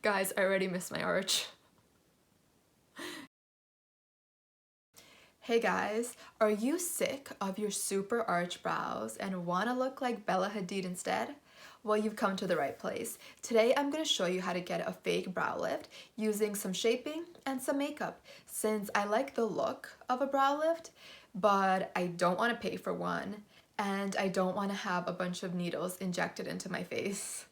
Guys, I already missed my arch. Hey guys, are you sick of your super arch brows and want to look like Bella Hadid instead? Well, you've come to the right place. Today I'm going to show you how to get a fake brow lift using some shaping and some makeup, since I like the look of a brow lift, but I don't want to pay for one, and I don't want to have a bunch of needles injected into my face.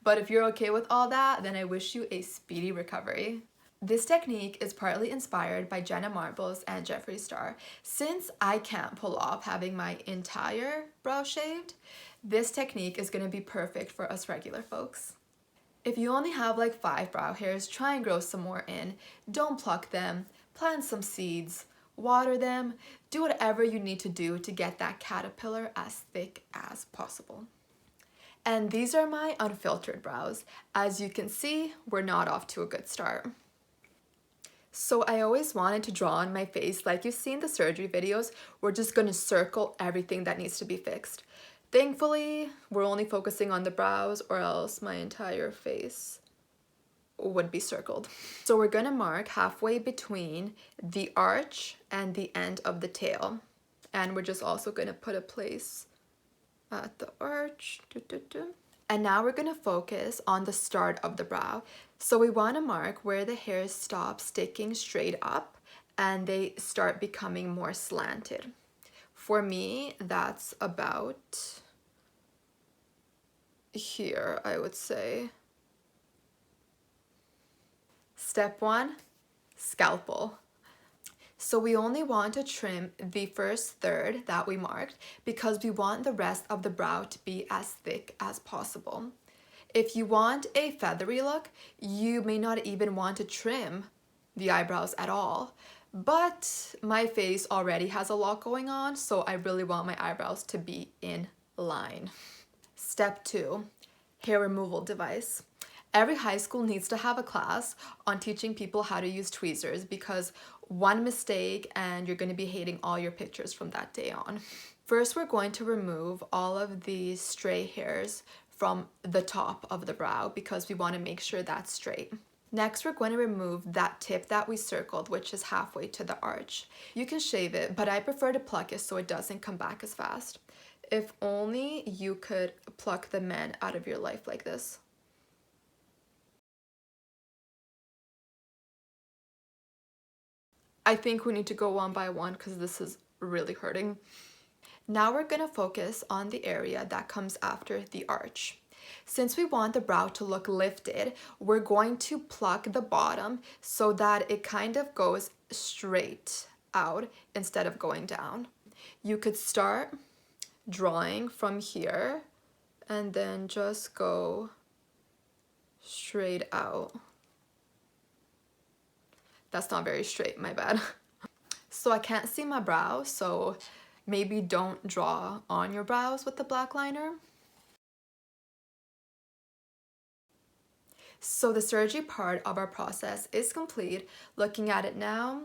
But if you're okay with all that, then I wish you a speedy recovery. This technique is partly inspired by Jenna Marbles and Jeffree Star. Since I can't pull off having my entire brow shaved, this technique is going to be perfect for us regular folks. If you only have like 5 brow hairs, try and grow some more in. Don't pluck them, plant some seeds, water them, do whatever you need to do to get that caterpillar as thick as possible. And these are my unfiltered brows. As you can see, we're not off to a good start. So I always wanted to draw on my face like you've seen the surgery videos. We're just going to circle everything that needs to be fixed. Thankfully, we're only focusing on the brows, or else my entire face would be circled. So we're going to mark halfway between the arch and the end of the tail. And we're just also going to put a place at the arch. And now we're going to focus on the start of the brow. So we want to mark where the hairs stop sticking straight up and they start becoming more slanted. For me, that's about here, I would say. Step 1, scalpel. So we only want to trim the first third that we marked because we want the rest of the brow to be as thick as possible. If you want a feathery look, you may not even want to trim the eyebrows at all. But my face already has a lot going on, so I really want my eyebrows to be in line. Step 2, hair removal device. Every high school needs to have a class on teaching people how to use tweezers, because one mistake and you're going to be hating all your pictures from that day on. First, we're going to remove all of the stray hairs from the top of the brow because we want to make sure that's straight. Next, we're going to remove that tip that we circled, which is halfway to the arch. You can shave it, but I prefer to pluck it so it doesn't come back as fast. If only you could pluck the men out of your life like this. I think we need to go one by one because this is really hurting. Now we're going to focus on the area that comes after the arch. Since we want the brow to look lifted, we're going to pluck the bottom so that it kind of goes straight out instead of going down. You could start drawing from here and then just go straight out. That's not very straight, my bad. So I can't see my brow, so maybe don't draw on your brows with the black liner. So the surgery part of our process is complete. Looking at it now,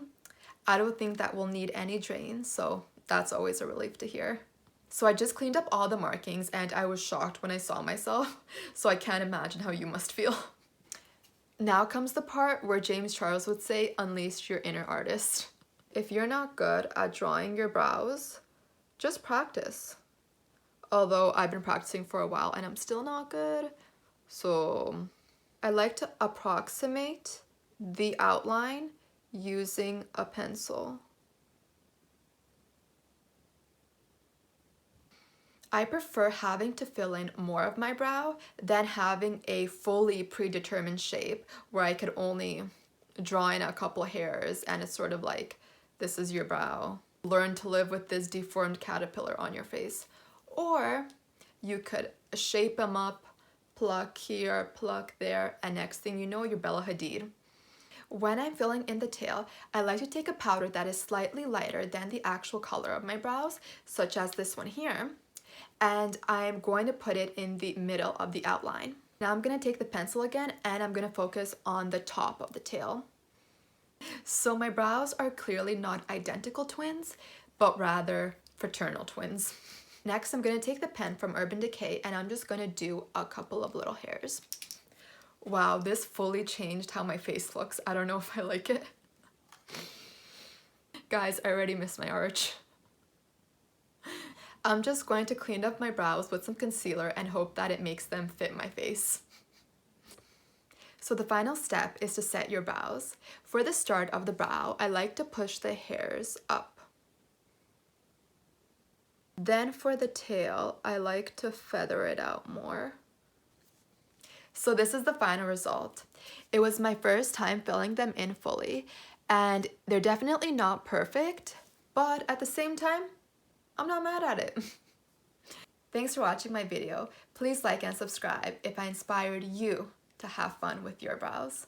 I don't think that we'll need any drain, so that's always a relief to hear. So I just cleaned up all the markings and I was shocked when I saw myself, so I can't imagine how you must feel. Now comes the part where James Charles would say, unleash your inner artist. If you're not good at drawing your brows, just practice. Although I've been practicing for a while and I'm still not good, so I like to approximate the outline using a pencil. I prefer having to fill in more of my brow than having a fully predetermined shape where I could only draw in a couple hairs and it's sort of like, this is your brow. Learn to live with this deformed caterpillar on your face. Or you could shape them up, pluck here, pluck there, and next thing you know, you're Bella Hadid. When I'm filling in the tail, I like to take a powder that is slightly lighter than the actual color of my brows, such as this one here. And I'm going to put it in the middle of the outline. Now I'm going to take the pencil again and I'm going to focus on the top of the tail. So my brows are clearly not identical twins, but rather fraternal twins. Next, I'm going to take the pen from Urban Decay and I'm just going to do a couple of little hairs. Wow, this fully changed how my face looks. I don't know if I like it. Guys, I already missed my arch. I'm just going to clean up my brows with some concealer and hope that it makes them fit my face. So the final step is to set your brows. For the start of the brow, I like to push the hairs up. Then for the tail, I like to feather it out more. So this is the final result. It was my first time filling them in fully, and they're definitely not perfect, but at the same time, I'm not mad at it. Thanks for watching my video. Please like and subscribe if I inspired you to have fun with your brows.